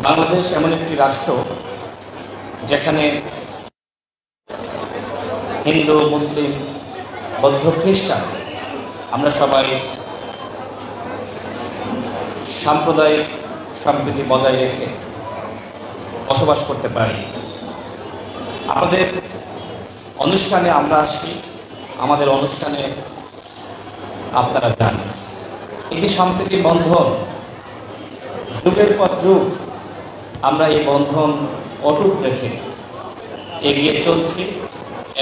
বাংলাদেশ এমন একটি রাষ্ট্র যেখানে হিন্দু, মুসলিম, বৌদ্ধ, খ্রিস্টান আমরা সবাই সাম্প্রদায়িক সম্প্রীতি বজায় রেখে বসবাস করতে পারি। আমাদের অনুষ্ঠানে আমরা আসি, আমাদের অনুষ্ঠানে আপনারা যান। এই যে সম্প্রীতি বন্ধন, যুগের পর যুগ আমরা এই বন্ধন অটুট রেখে এগিয়ে চলছি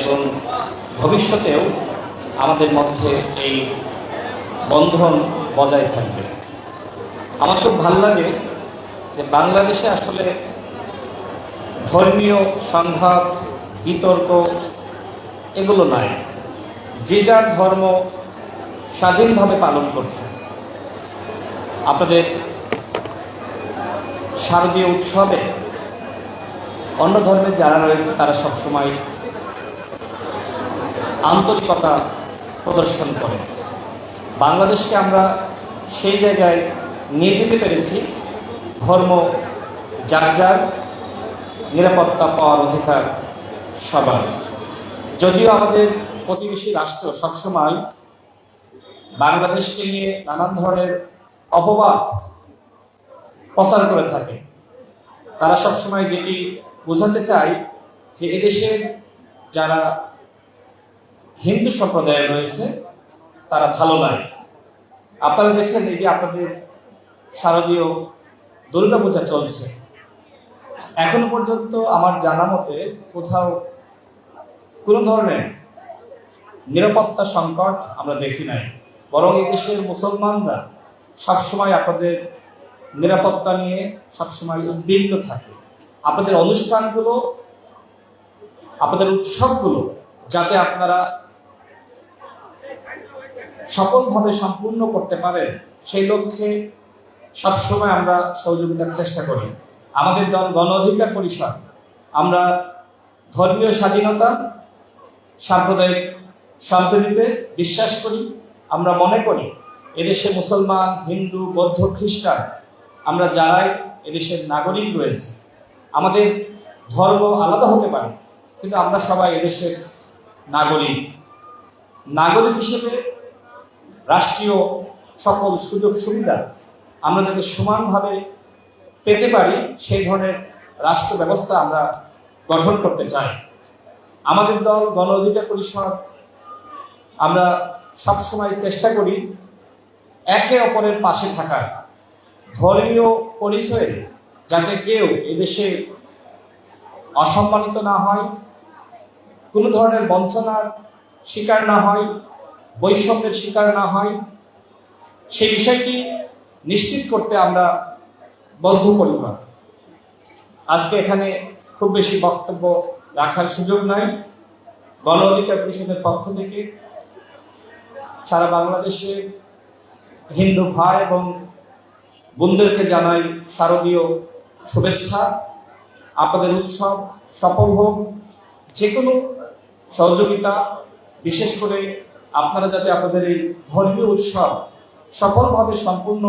এবং ভবিষ্যতেও আমাদের মধ্যে এই বন্ধন বজায় থাকবে। আমার খুব ভালো লাগে যে বাংলাদেশে আসলে ধর্মীয় সংঘাত, বিতর্ক এগুলো নাই। যে যার ধর্ম স্বাধীনভাবে পালন করছে। আপনাদের শারদীয় উৎসবে অন্য ধর্মের যারা রয়েছে তারা সবসময় আন্তরিকতা প্রদর্শন করে। বাংলাদেশকে আমরা সেই জায়গায় নিয়ে যেতে পেরেছি, ধর্ম যার যার, নিরাপত্তা পাওয়ার অধিকার সবার। যদিও আমাদের প্রতিবেশী রাষ্ট্র সবসময় বাংলাদেশকে নিয়ে নানান ধরনের অপবাদ প্রচার করে থাকে। তারা সবসময় যেটি বোঝাতে চায় যে এদেশের যারা হিন্দু সম্প্রদায় রয়েছে তারা ভালো নয়। আপনারা দেখেন, এই যে আপনাদের শারদীয় দুর্গাপূজা চলছে, এখনো পর্যন্ত আমার জানা মতে কোথাও কোনো ধরনের নিরাপত্তা সংকট আমরা দেখি নাই। বরং এই দেশের মুসলমানরা সবসময় আপনাদের নিরাপত্তা নিয়ে সবসময় উদ্বিগ্ন থাকে। আপনাদের অনুষ্ঠানগুলো, আপনাদের উৎসবগুলো যাতে আপনারা সফলভাবে সম্পূর্ণ করতে পারেন সেই লক্ষ্যে সবসময় আমরা সহযোগিতার চেষ্টা করি। আমাদের দল গণ অধিকার পরিষদ, আমরা ধর্মীয় স্বাধীনতা, সাম্প্রদায়িক সম্প্রীতিতে বিশ্বাস করি। আমরা মনে করি এদেশে মুসলমান, হিন্দু, বৌদ্ধ, খ্রিস্টান আমরা যারাই এদেশের নাগরিক রয়েছে, আমাদের ধর্ম আলাদা হতে পারে কিন্তু আমরা সবাই এদেশের নাগরিক। নাগরিক হিসেবে রাষ্ট্রীয় সকল সুযোগ সুবিধা আমরা যাতে সমানভাবে পেতে পারি সেই ধরনের রাষ্ট্র ব্যবস্থা আমরা গঠন করতে চাই। আমাদের দল গণ অধিকার পরিষদ আমরা সবসময় চেষ্টা করি একে অপরের পাশে থাকার। ধর্মীয় পরিচয়ে যাতে কেউ এদেশে অসম্মানিত না হয়, কোনো ধরনের বঞ্চনার শিকার না হয়, বৈষম্যের শিকার না হয়, সেই বিষয়টি নিশ্চিত করতে আমরা বদ্ধপরিকর। আজকে এখানে খুব বেশি বক্তব্য রাখার সুযোগ নাই। গণ অধিকার পরিষদের পক্ষ থেকে সারা বাংলাদেশে হিন্দু ভাই এবং বোনদেরকে জানাই শারদীয় শুভেচ্ছা। আপনাদের উৎসব সফল হোক। যে কোনো সহযোগিতা, বিশেষ করে আপনারা যাতে আপনাদের এই ধর্মীয় উৎসব সফলভাবে সম্পূর্ণ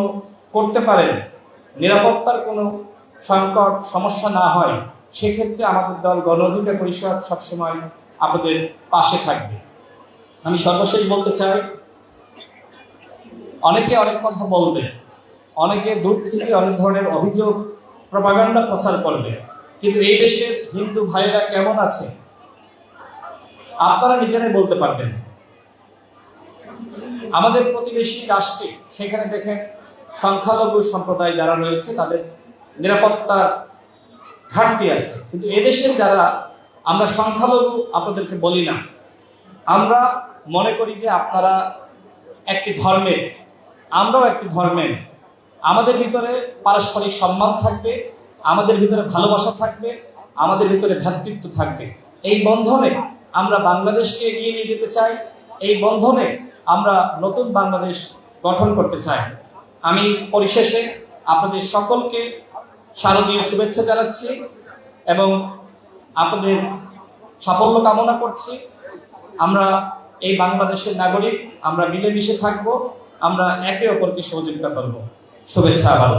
করতে পারেন, নিরাপত্তার কোনো সংকট সমস্যা না হয়, সেক্ষেত্রে আমাদের দল গণ অধিকার পরিষদ সবসময় আপনাদের পাশে থাকবে। আমি সর্বশেষ বলতে চাই, অনেকে অনেক কথা বলবে, অনেকে দূর থেকে অনেক ধরনের অভিযোগ, প্রপাগান্ডা প্রচার করবে, কিন্তু এই দেশের হিন্দু ভাইয়েরা কেমন আছে আপনারা নিজেরাই বলতে পারবেন। আমাদের প্রতিবেশী রাষ্ট্রে সেখানে দেখেন সংখ্যালঘু সম্প্রদায় যারা রয়েছে তাদের নিরাপত্তার ঘাটতি আছে, কিন্তু এদেশের যারা আমরা সংখ্যালঘু আপনাদেরকে বলি না। আমরা মনে করি যে আপনারা একটি ধর্মের, আমরাও একটি ধর্মের। আমাদের ভিতরে পারস্পরিক সম্মান থাকবে, আমাদের ভিতরে ভালোবাসা থাকবে, আমাদের ভিতরে ভ্রাতৃত্ব থাকবে। এই বন্ধনে আমরা বাংলাদেশকে এগিয়ে নিয়ে যেতে চাই। এই বন্ধনে আমরা নতুন বাংলাদেশ গঠন করতে চাই। আমি পরিশেষে আপনাদের সকলকে শারদীয় শুভেচ্ছা জানাচ্ছি এবং আপনাদের সাফল্য কামনা করছি। আমরা এই বাংলাদেশের নাগরিক, আমরা মিলেমিশে থাকবো, আমরা একে অপরকে সহযোগিতা করব। শুভেচ্ছা আবার।